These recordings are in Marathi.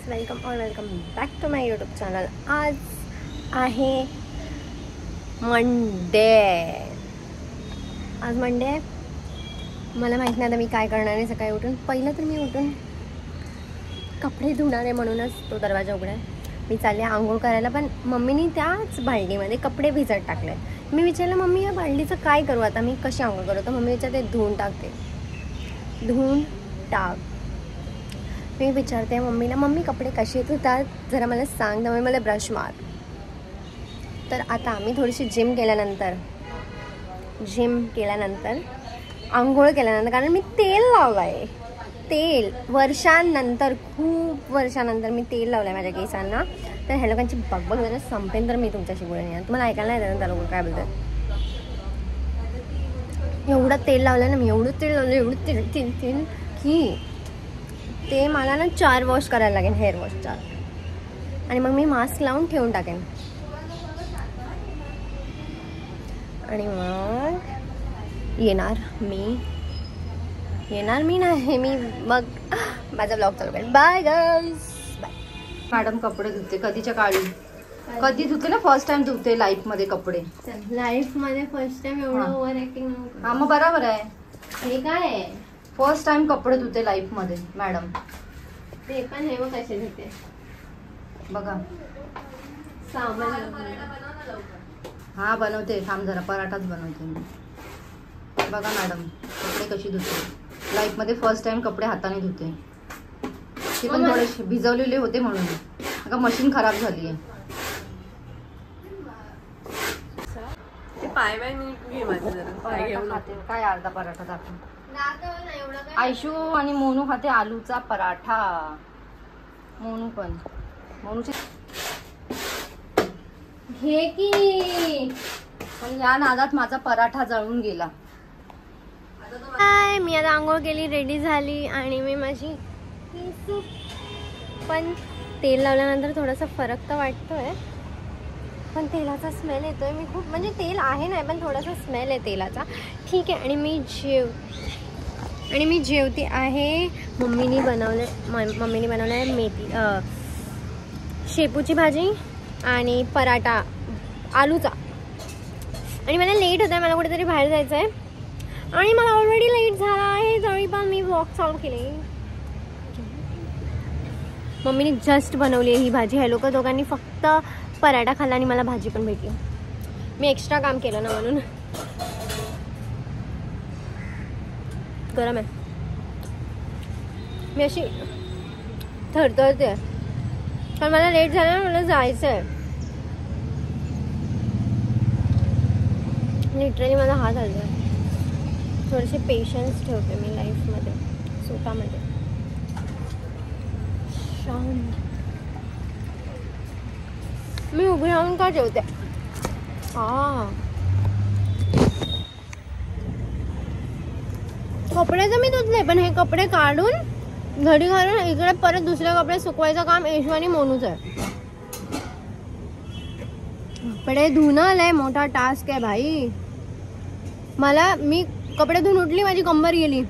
Guys, welcome back to my YouTube channel. आज आहे मंडे. आज मंडे आहे. मला माहीत नाही आता मी काय करणार आहे. सकाळी उठून पहिलं तर मी उठून कपडे धुणार आहे, म्हणूनच तो दरवाजा उघडा आहे. मी चालले आंघोळ करायला, पण मम्मीने त्याच बाल्टीमध्ये कपडे भिजत टाकले. मी विचारलं, मम्मी या बाल्टीचं काय करू आता, मी कशी आंघोळ करू? तर मम्मी विचारते धुवून टाकते. धुवून टाक. मी विचारते मम्मीला, मम्मी कपडे कसे धुतात जरा मला सांग. तर मला ब्रश मार. तर आता आम्ही थोडीशी जिम केल्यानंतर आंघोळ केल्यानंतर, कारण मी तेल लावलं आहे. तेल वर्षांनंतर, खूप वर्षानंतर मी तेल लावलं आहे माझ्या केसांना. तर ह्या लोकांची बघ जरा संपेन तर मी तुमच्याशी बोलेन. यार तुम्हाला ऐकायला नाही त्या लोक काय बोलतात. एवढं तेल लावलं ना मी, एवढं तेल की ते मला ना 4 वॉश करायला लागेल, हेअर वॉश 4. आणि मग मी मास्क लावून ठेवून टाकेन. आणि मग येणार मी नाही, मी मग माझा ब्लॉग चालू करेन. Bye guys, bye. मॅडम कपडे धुते कधीच्या काळी, कधी धुते ना, फर्स्ट टाइम धुते लाईफ मध्ये कपडे. लाईफ मध्ये फर्स्ट टाइम एवढं ओव्हर ऍक्टिंग. हा मग बरोबर आहे. हे काय आहे? फर्स्ट टाइम कपडे धुते लाईफ मध्ये मॅडम. ते पण हे मग कसे धुते बघा. सामान हा बनवते, थांब जरा पराठाच बनवते मी. बघा मॅडम कपडे कशी धुते लाईफ मध्ये. फर्स्ट टाइम कपडे हाताने धुते. ते पण थोडेसे भिजवलेले होते म्हणून. अगं मशीन खराब झाली आहे. ते पाय नीट घे माझे जरा. काय अर्धा पराठा टाकून. आयशू आणि मोनू खाते आलूचा पराठा. मोनूचे हे की पण या नादात माझा पराठा जळून गेला. काय मी आता आंघोळ केली, रेडी झाली आणि मी माझी पण तेल लावल्यानंतर थोडासा फरक तर वाटतोय, पण तेलाचा स्मेल येतोय. मी खूप म्हणजे तेल आहे नाही, पण थोडासा स्मेल आहे तेलाचा. ठीक आहे. आणि मी जेवते आहे. मम्मीने बनवलंय मेथी शेपूची भाजी आणि पराठा आलूचा. आणि मला लेट होत आहे, मला कुठेतरी बाहेर जायचं आहे आणि मला ऑलरेडी लेट झाला आहे, तरी पण मी वॉक चालू केली. मम्मीने जस्ट बनवली आहे ही भाजी. ह्या लोक दोघांनी फक्त पराठा खाल्ला आणि मला भाजी पण भेटली. मी एक्स्ट्रा काम केलं ना म्हणून. गरम आहे. मी अशी थरथरते पण मला लेट झालं ना, मला जायचं आहे. लिटरली मला हात हलतोय. थोडेसे पेशन्स ठेवते मी लाईफमध्ये, स्वतःमध्ये. शांत. मी उभी राहून का जेवते? कपडे तर मी धुतले, पण हे कपडे काढून घडी घालून इकडे परत दुसरे कपडे सुकवायचं काम यशू आणि मोनूच आहे. कपडे धुणं लय मोठा टास्क आहे भाई. मी कपडे धुवून उठली, माझी कंबर गेली,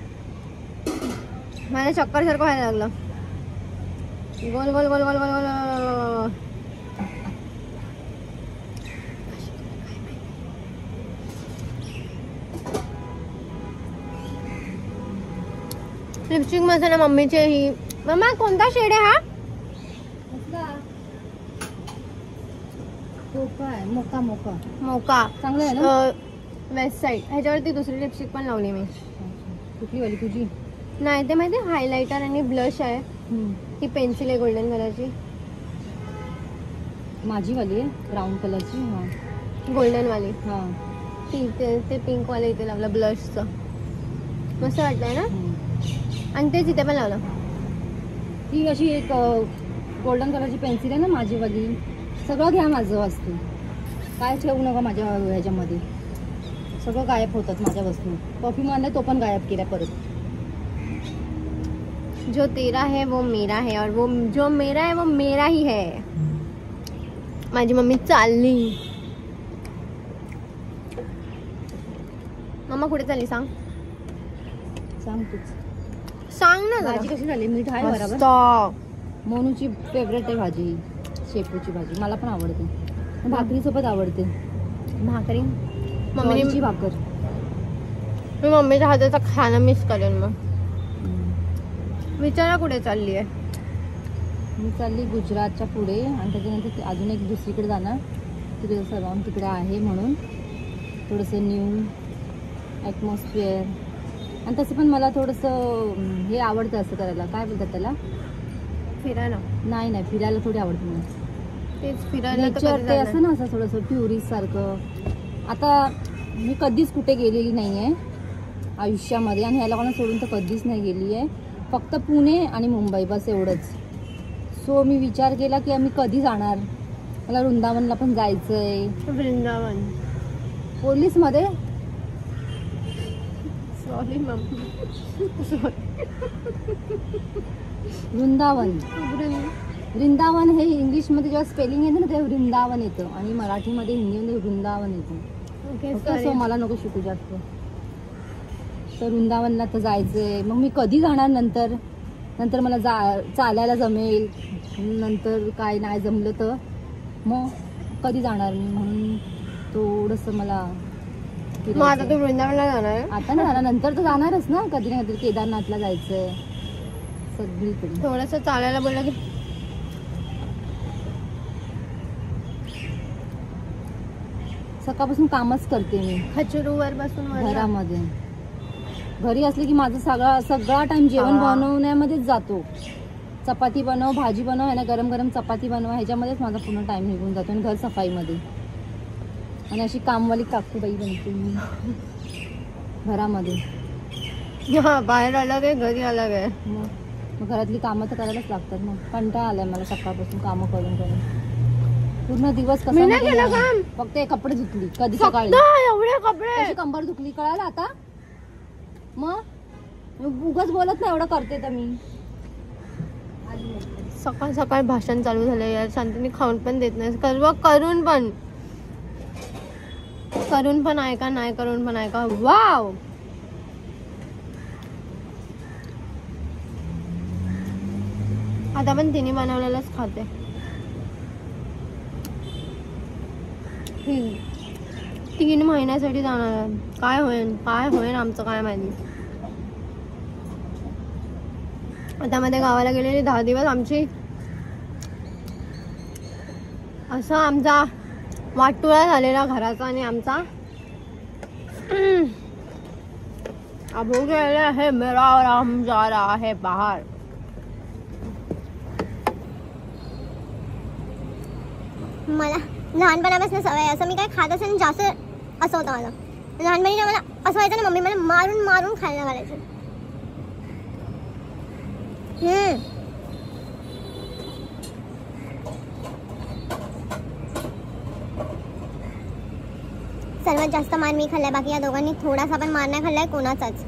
मला चक्कर सारखं व्हायला लागलं. गोल गोल गोल गोल गोल गोल. लिपस्टिक मस्त ना मम्मीची ही. मम्मा कोणता शेड आहे हा? मोका चांगलं आहे ना. West side. ह्याच्यावरती दुसरी लिपस्टिक पण लावली मी. कुठली वाली तुझी? नाही ते माहिती, हायलायटर आणि ब्लश आहे. ही पेन्सिल आहे गोल्डन कलरची. माझी वाली आहे ब्राऊन कलरची. हा गोल्डन वाली. हा ते पिंक वाले इथे लावलं ब्लशचं. मस्त वाटलंय ना. आणि तेच इथे पण लावलं. ती अशी एक गोल्डन कलरची पेन्सिल आहे ना माझी वाली. सगळं घ्या माझं वस्तू, काय ठेवू नका माझ्या ह्याच्यामध्ये. सगळं गायब होतात माझ्या वस्तू. परफ्यूम आणला तो पण गायब केला परत. जो तेरा है वो मेरा है और वो जो मेरा है वो मेरा ही है. माझी मम्मी चालली. मम्मा कुठे चालली सांग? सांग तूच. सांग ना. भाजी कशी झाली? मीठ आहे बरोबर? मोनूची फेवरेट आहे भाजी ही, शेपूची भाजी. मला पण आवडते, भाकरीसोबत आवडते. भाकरी ज्वारीची भाकर. मी मम्मीच्या हाताचं खाणं मिस करेन. मग विचारा कुठे चालली आहे. मी चालली गुजरातच्या पुढे आणि त्याच्यानंतर अजून एक दुसरीकडे जाणार. तिकडे सराउंड तिकडे आहे म्हणून थोडंसं न्यू ॲटमॉस्फिअर. आणि तसं पण मला थोडंसं हे आवडतं असं करायला. काय बोलतात त्याला? फिरायला. नाही फिरायला थोडी आवडते मला. तेच फिरायला तर नेचर कधी ते झालं. असं ना, असं थोडंसं टुरिस्ट सारखं. आता मी कधीच कुठे गेलेली नाही आहे आयुष्यामध्ये आणि ह्या लोकांना सोडून तर कधीच नाही गेली आहे. फक्त पुणे आणि मुंबई बस एवढंच. सो मी विचार केला की आम्ही कधी जाणार. मला वृंदावनला पण जायचं आहे. वृंदावन. पोलीसमध्ये सॉरी मम्मी. वृंदावन. वृंदावन हे इंग्लिशमध्ये जेव्हा स्पेलिंग येतं ना तेव्हा वृंदावन येतं आणि मराठीमध्ये हिंदीमध्ये वृंदावन येतं. ओके ओके, सो मला नको शिकू जास्त. तर वृंदावनला तर जायचं आहे. मग मी कधी जाणार नंतर मला चालायला जमेल. नंतर काय नाही जमलं तर मग कधी जाणार मी. म्हणून थोडंसं मला मग आता तू वृंदावनला जाणार आहे? आता नाही जाणार, नंतर तर जाणारच ना. कधी नाही कधी केदारनाथला जायचंय सगळीकडे. थोडंसं चालायला बोललं की सकाळपासून कामच करते मी खचरूवर बसून वरला. घरामध्ये. घरी असले की माझा सगळा टाइम जेवण बनवण्यामध्येच जातो. चपाती बनव, भाजी बनव, ह्याला गरम गरम चपाती बनव, ह्याच्यामध्येच माझा पूर्ण टाइम निघून जातो. आणि घर सफाईमध्ये. आणि अशी कामवाली काकूबाई बनते मी घरामध्ये. हा, बाहेर अलग आहे, घरी अलग आहे. मग घरातली कामं तर करायलाच लागतात. मग कंटाळा आलाय मला सकाळपासून कामं करून पूर्ण दिवस मी नाही कसा केलं गेला. काम. फक्त हे कपडे धुतली कधी फक्त सकाळी. एवढे कपडे. कशी कंबर दुखली कळालं आता. मग उगाच बोलत नाही एवढं करते तर मी. सकाळ सकाळ भाषण चालू झालं यार. शांतनी खाऊन पण देत नाही. करून पण ऐका, नाही करून पण ऐका. वाव. आता पण तिने बनवलेलंच खाते. 3 महिन्यासाठी जाणार आहे. काय होईल आमचं काय माहिती. आता मध्ये गावाला गेलेली 10 दिवस आमची असं आमचा वाटोळा झालेला घराचा. आणि आमचा अब हो गया है मेरा और हम जा रहा है बाहर. मला लहानपणापासून सवय असं मी काय खात असेल जास्त असं होतं मला. लहानपणी मला असं व्हायचं ना, मम्मी मला मारून मारून खायला घालायचं. सर्वात जास्त मार मी खाल्लाय. बाकी या दोघांनी थोडासा पण मार नाही खाल्लाय कोणाचाच.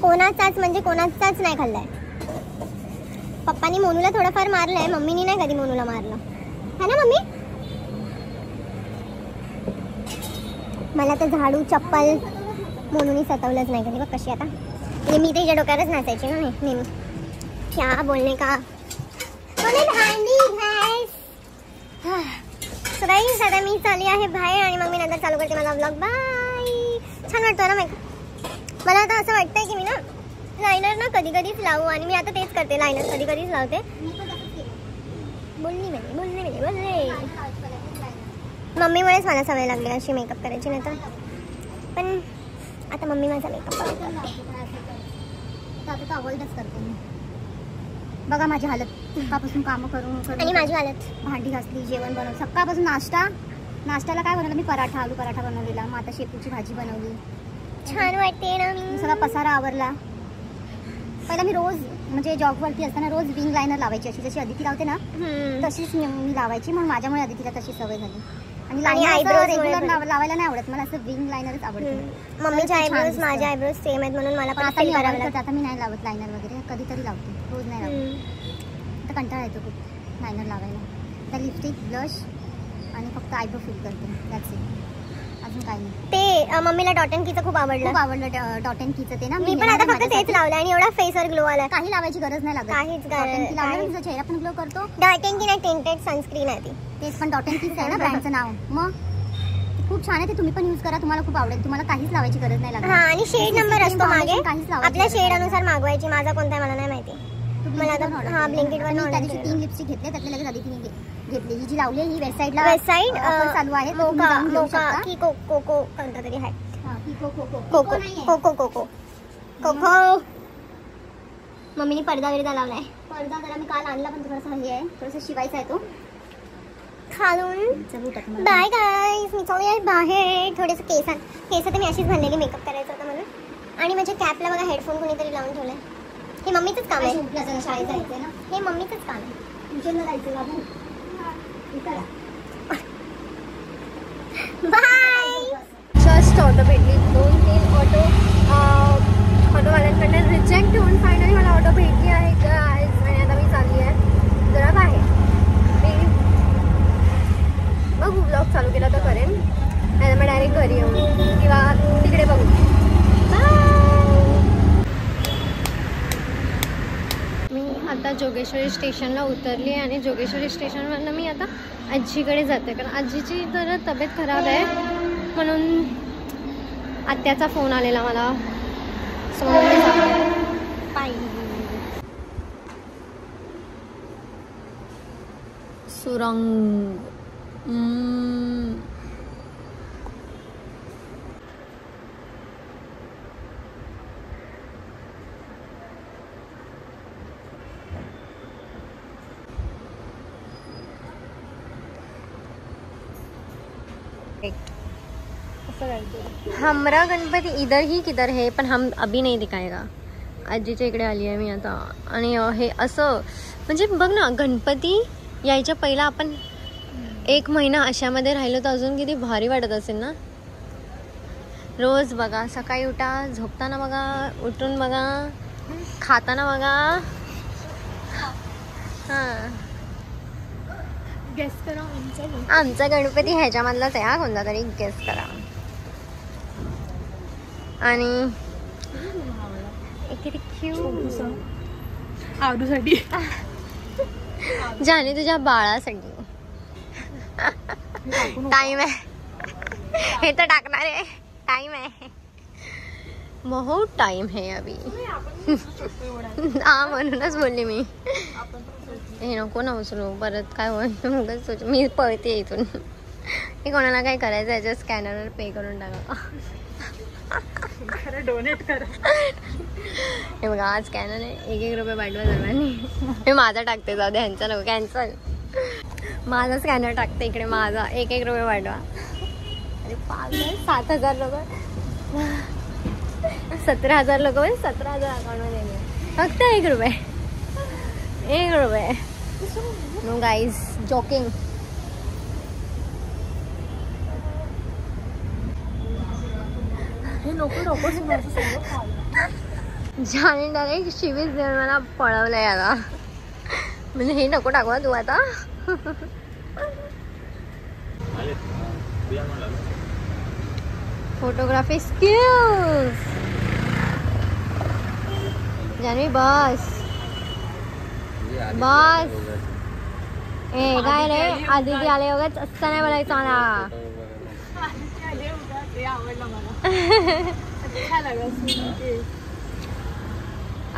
कोणाचाच नाही खाल्लाय. पप्पानी मोनूला थोडंफार मारलंय, मम्मीनी नाही कधी मोनूला मारलं है ना मम्मी. मला तर झाडू चप्पल मोनूनी सतवलंच नाही कधी. बघ कशी आता म्हणजे मी तिच्या डोक्यावरच नाचायची ना नेहमी. क्या बोलणे का. सो गाईज आता मी चालली आहे बाहेर आणि मग मी नंतर चालू करते माझा व्लॉग. बाय. छान वाटतो ना मेकअप. मला आता असं वाटतंय की मी ना लायनर ना कधी कधीच लावू. आणि मी आता तेच करते, लायनर कधी कधीच लावते. बोलली मम्मीमुळेच मला सवय लागली अशी मेकअप करायची. नाही तर पण आता मम्मी माझा मेकअप आता अवॉइडच करते मी. बघा माझी हालत सकाळपासून कामं करून आणि माझी हालत. भांडी घासली, जेवण बनवलं. सकाळपासून नाश्त्याला काय बनवलं मी, आलू पराठा बनवलेला. मग आता शेपूची भाजी बनवली. छान वाटते ना. मी सगळा पसारा आवरला. पहिला मी रोज म्हणजे जॉबवरती असताना रोज विंग लायनर लावायची. अशी जशी अदिती लावते ना तशीच मी लावायची. मग माझ्यामुळे अदितीला तशी सवय झाली. आणि eyebrows रेग्युलर लावायला नाही आवडत मला. असं विंग लायनरच आवडतं. मम्मीच्या आयब्रोज माझ्या आयब्रोज सेम आहेत म्हणून मला पण आता मी करावं avoid लागतं. करते. आता मी नाही लावत लायनर वगैरे. कधीतरी लावते, रोज नाही लावत. आता कंटाळा येतो खूप लायनर लावायला. तर लिपस्टिक, ब्लश आणि फक्त आयब्रो फिल करते. That's it. अजून काही नाही. ते मम्मीला डॉट अँड कीचं खूप आवडलं. खूप आवडलं डॉट अँड कीचं ते ना. मी पण आता फक्त तेच लावलं आणि एवढा फेसवर ग्लो आला. काही लावायची गरज नाही लागत. काहीच डॉट अँड की लावल्यावर गरज. तुझा चेहरा पण ग्लो करतो. डॉट अँड की नाही, टिंटेड सनस्क्रीन आहे ती. तेच पण डॉट अँड कीच आहे ना ब्रँडचं नाव. मग खूप छान आहे ते. तुम्ही पण यूज करा, तुम्हाला खूप आवडेल. तुम्हाला काहीच लावायची गरज नाही हा लागत. आणि शेड नंबर असतो मागे. काहीच लावायची आपल्या गरज शेड नाही. अनुसार मागवायची. माझा कोणता आहे मला नाही माहिती. मला आता हा ब्लिंकिटवर मी त्या ऑर्डर दिवशी 3 लिपस्टिक घेतले, त्यातले लगेच आधी 3 घेतली. ही जी लावली आहे ही वेबसाईटला वेबसाईट चालू आहे. तर तुम्ही मोका जाऊन घेऊ मोका शकता. की कोको कोणता तरी आहे. हा, कोको कोको नाहीये. कोको कोको कोको. मम्मीने पडदा विरदा लावलाय. पडदा जरा मी काल आणला पण थोडासा हे आहे, थोडासा शिवायचा आहे तो. खालून चल उठा तुम्हाला. Bye guys. मी चालू आहे बाहेर. थोडेसे केस तर मी अशीच भरलेली, मेकअप करायचा होता म्हणून. आणि माझ्या कॅपला बघा हेडफोन कोणीतरी लावून ठेवलाय. हे मम्मीचंच काम आहे. उठला जरा शाळेत जायचंय ना. हे मम्मीचंच काम आहे. ट्युशनला जायचं बाबू. करा. बाय. जस्ट ऑटो भेटली. 2-3 ऑटोवाल्यांकडनं रिजेक्ट होऊन फायनली मला ऑटो भेटली आहे गाईज. आणि आता मी चालली आहे जरा बाहेर. मी बघू ब्लॉग चालू केला तर करेन, नाही मग डायरेक्ट घरी येऊ किंवा तिकडे बघू. मी आता जोगेश्वरी स्टेशनला उतरली आहे आणि जोगेश्वरी स्टेशनवरनं मी आता आजीकडे जाते, कारण आजीची जरा तब्येत खराब आहे म्हणून आत्याचा फोन आलेला मला. So bye. सुरंग हमरा गणपती इधर ही किधर है, पण हम अभी नाही दिखाएगा. आजीच्या इकडे आली आहे मी आता. आणि हे असं म्हणजे बघ ना, गणपती यायच्या पहिला आपण 1 महिना अशामध्ये राहिलो तर अजून किती भारी वाटत असेल ना. रोज बघा, सकाळी उठा, झोपताना बघा, उठून बघा, खाताना बघा. हां, गेस करा आमचा गणपती ह्याच्यामधलाच आहे हा, कोणता तरी गेस करा. आणि किती क्यूट आडूसाठी. जाने तुझ्या बाळासाठी टाइम आहे. हे तर टाकणार आहे. टाइम आहे, बहुत टाइम है अभी. हा म्हणूनच बोलले मी. हे नको ना उचलू, परत काय होईल. मी पळते इथून. हे कोणाला काय करायचं याच्या स्कॅनरवर पे करून टाका. डोनेट करा. हे बघा, आज स्कॅनर आहे. 1-1 रुपये पाठवा सर्वांनी. हे माझा टाकते, जाऊ दे, ह्यांचा नको, कॅन्सल. माझा स्कॅनर टाकते इकडे, माझा 1-1 रुपये पाठवा. अरे 7,000 लोक, 17,000 लोक, 17,000 अकाउंटमध्ये येईल. फक्त 1 रुपये, 1 रुपये. No guys, joking. जाने डायरेक्ट शिवीच देऊन मला पळवलंय आता. म्हणजे हे नको टाकवा तू आता. Photography skills. जान्हवी बस बस. ए काय रे, आदिती आले वगैरे असं नाही बोलायचं मला. आवडला मला.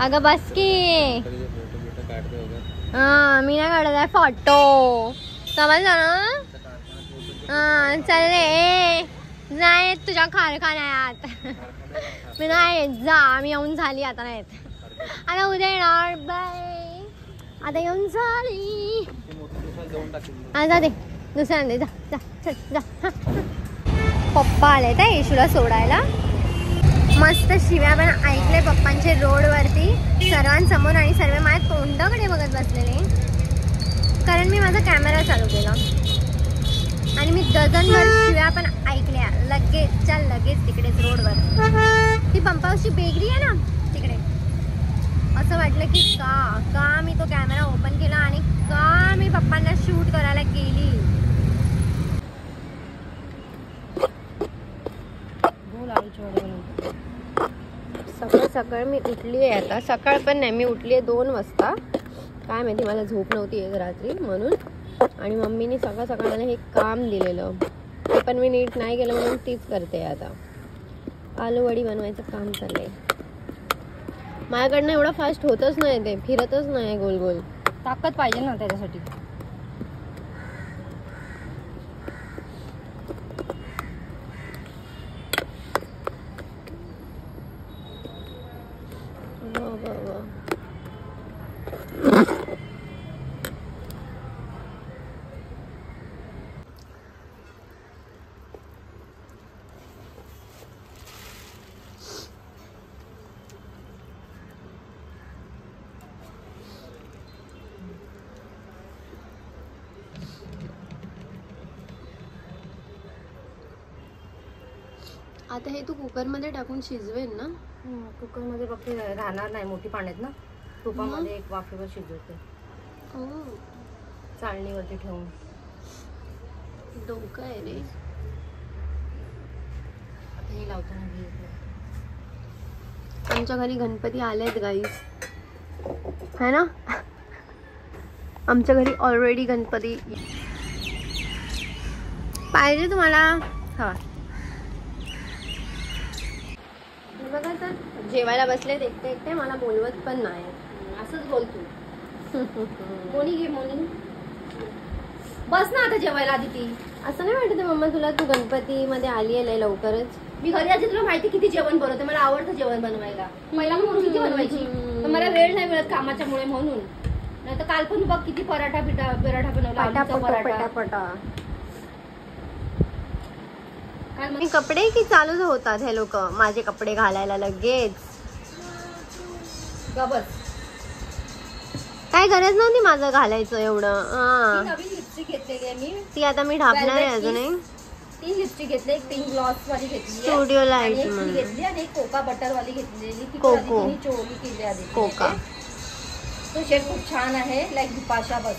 अगं बस की. हा, मी नाही काढत आहे फोटो, समजलं ना. हा चल रे, नाही तुझ्या कारखान्यात. मी नाही जा, मी येऊन झाली आता. नाही आता उद्या येणार. बाय. आता येऊन झाली. हा जा दे, दुसऱ्या दे, जा जा चल जा. पप्पा आले त्या येशूला सोडायला. मस्त शिव्या पण ऐकले पप्पांचे रोडवरती सर्वांसमोर. आणि सर्व माझ्या तोंडाकडे बघत बसलेले, कारण मी माझा कॅमेरा चालू केला. आणि मी डझनभर शिव्या पण ऐकल्या लगेचच्या लगेच तिकडेच रोडवर. ती पंपावरची बेकरी आहे ना तिकडे. असं वाटलं की का मी तो कॅमेरा ओपन केला आणि का मी पप्पांना शूट करायला गेली. सकाळ मी उठली आहे आता. सकाळ पण नाही, मी उठली आहे 2 वाजता. काय माहिती मला झोप नव्हती येत रात्री म्हणून. आणि मम्मीने सकाळ सकाळ मला हे काम दिलेलं, ते पण मी नीट नाही केलं म्हणून तीच करते आता. आलू वडी बनवायचं काम चाललंय. माझ्याकडनं एवढं फास्ट होतच नाही, ते फिरतच नाही गोल गोल. ताकद पाहिजे ना त्याच्यासाठी. आता हे तू कुकरमध्ये टाकून शिजवेल ना? कुकरमध्ये बघते राहणार नाही, मोठी पाण्यात ना. तुपामध्ये एक वाफेवर शिजवते चाळणीवरती ठेवून. डोकं आहे रे. आता हे लावताना घे. आमच्या घरी गणपती आलेत गाईस, है ना? आमच्या घरी ऑलरेडी गणपती पाहिजे तुम्हाला. हा बघा तर जेवायला बसलेत एकटे एकटे, मला बोलवत पण नाही. असंच बोलतो. कोणी घे मोनी, बस ना आता जेवायला आधी. ती असं नाही वाटत मम्मा तुला, तू गणपती मध्ये आली आहे लवकरच? मी घरी आधी तुला माहिती किती जेवण बनवते, मला आवडतं जेवण बनवायला. पहिला मी किती बनवायची, पण मला वेळ नाही मिळत कामाच्या मुळे म्हणून. नाही तर काल पण बघ किती पराठा बनवला, आलूचा पराठा. मी कपडे की चालूच होतात हे लोक माझे कपडे घालायला लगेच. बस काय गरज नव्हती माझं घालायचं एवढं. नवीन लिपस्टिक घेतलेली आहे मी, ती आता मी ढापणार आहे अजून. 3 लिपस्टिक घेतली, एक पिंक ग्लॉस वाली घेतली, स्टुडिओ लाईट घेतली आणि एक कोका बटर वाली घेतलेली. ती कोको चोरी केली आधी कोका. तो शेड खूप छान आहे, लाईक बिपाशा. बस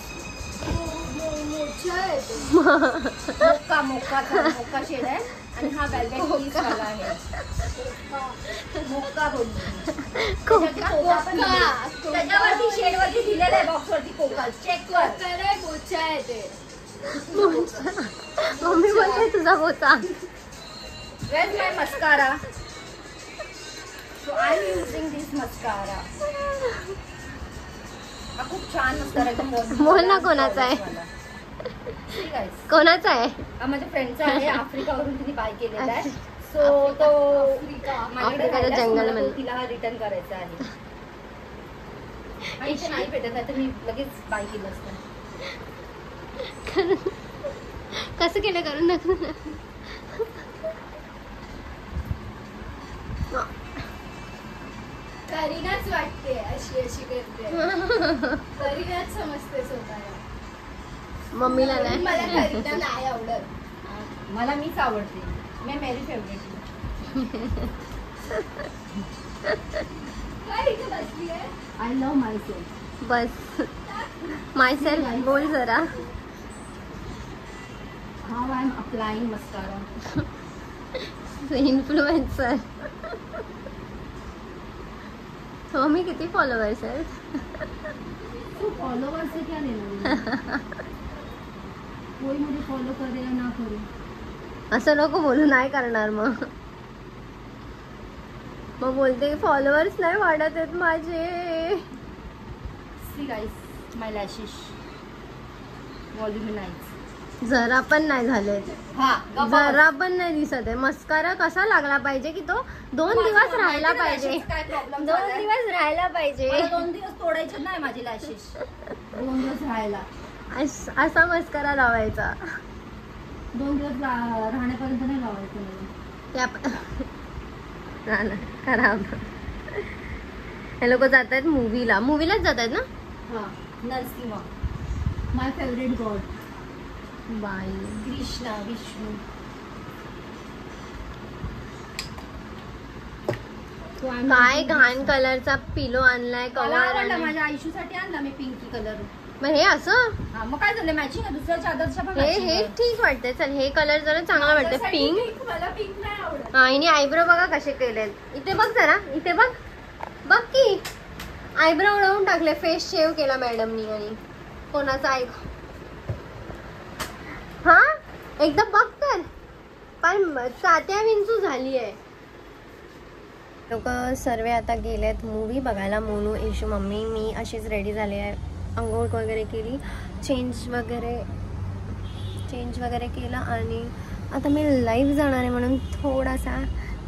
मोका शेड आहे आणि हा वेलवेट पीस वाला आहे. मोका बोलली त्याच्यावरती शेड वरती दिलेलं आहे, बॉक्स वरती कोका. चेक कर. मोचा आहे ते. मम्मी बोलते तुझा बोचा. Where's my mascara? So I'm using this mascara. हा खूप छान मस्कारा आहे. बोल ना कोणाचा आहे, कोणाचा आहे? माझ्या फ्रेंडचा आहे, आफ्रिकावरून तिने बाय केलेला आहे. सो तो आफ्रिकाच्या जंगलमध्ये तिला रिटर्न करायचा आहे. आणि इथे नाही भेटत आहे तर मी लगेच बाय केलं असतं. कसं केलं करून दाखव ना. करीनाच वाटते अशी अशी करते. करीनाच समजते स्वतःला. मम्मीला नाही. मला करीना नाही आवडत. मला मीच आवडते. मी मेरी फेवरेट. काय इथे बसली आहे? I love my self. Bus my self बोल जरा. How I am applying mascara. Influencer. Mummy किती फॉलोअर्स आहेत? तो फॉलोअर्स से क्या लेना देना. कोई मुझे फॉलो करे या ना करे. असं नको बोलू, नाही करणार. मग बोलते फॉलोअर्स नाही वाढत आहेत माझे. सी गाइस, माय लॅशेस वॉल्युमिनाइज. जरा पण नाही झाले, हा जरा पण नाही दिसत आहे. मस्कारा कसा लागला पाहिजे की तो 2 दिवस राहायला पाहिजे. काय प्रॉब्लेम 2 दिवस राहायला पाहिजे. 2 दिवस तोडायचे नाही माझे लॅशेस. 2 दिवस राहायला असा मस्कारा लावायचा. 2 दिवस राहण्यापर्यंत नाही लावायचं मला. खराब. हे लोक जात आहेत मूवीलाच जात आहेत ना. हा, नरसिंहा माय फेवरेट गॉड. बाई कृष्णा विष्णू. काय घाण कलरचा पिलो आणलाय कवर. माझ्या आयुष्यासाठी आणला मी पिंकी कलर. मग हे असं हा, मग काय झालं मॅचिंग आहे दुसऱ्या चादरच्या पण हे ठीक वाटतंय. चल हे कलर जरा चांगला वाटतंय. पिंक. मला पिंक नाही आवडत. हा, हिने आयब्रो बघा कसे केलेत. इथे बघ जरा, इथे बघ. बघ की आयब्रो उडवून टाकले, फेस शेव केला मॅडमनी आणि कोणाचा ऐक हा एकदा बघ तर पण चात्या विंचू झाली आहे. लोक सर्व आता गेलेत मूवी बघायला. मोनू, इशू, मम्मी, मी अशीच रेडी झाली आहे. अंघोळ वगैरे केली, चेंज वगैरे केलं आणि आता मी लाईव्ह जाणार आहे म्हणून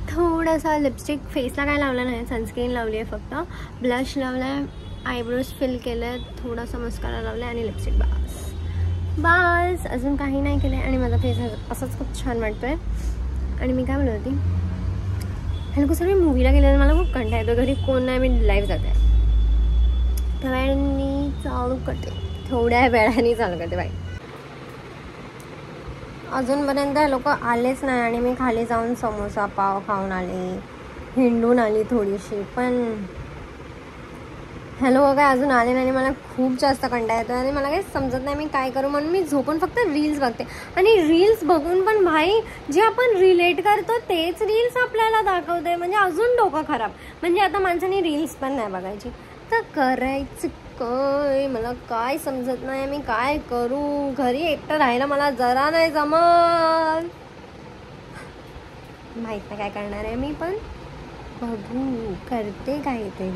थोडासा लिपस्टिक फेसला काय लावलं नाही, सनस्क्रीन लावली आहे फक्त, ब्लश लावला आहे, आयब्रोज फिल केलं आहे, थोडासा मस्कारा लावला आहे आणि लिपस्टिक बस अजून काही नाही केलं आहे. आणि माझा फेस असंच खूप छान वाटतो आहे. आणि मी काय म्हणत होती, हे लोक सर्व मूवीला गेले मला खूप कंटाळा येतो, घरी कोण नाही, मी लाईव्ह जाते. त्या वेळाने चालू करते, थोड्या वेळाने चालू करते बाई. अजूनपर्यंत लोक आलेच नाही आणि मी खाली जाऊन समोसा पाव खाऊन आले, हिंडून आली थोडीशी, पण हॅलो काय अजून आले नाही. मला खूप जास्त कंटाळा येतो आणि मला काही समजत नाही मी काय करू, म्हणून मी झोपून फक्त रील्स बघते. आणि रील्स बघून पण भाई जे आपण रिलेट करतो तेच रील्स आपल्याला दाखवते, म्हणजे अजून डोकं खराब. म्हणजे आता माणसाने रील्स पण नाही बघायची तर करायचं काय, मला काय समजत नाही मी काय करू. घरी एकटं राहायला मला जरा नाही जमत, माहित नाही काय करणार आहे मी, पण बघू करते काहीतरी.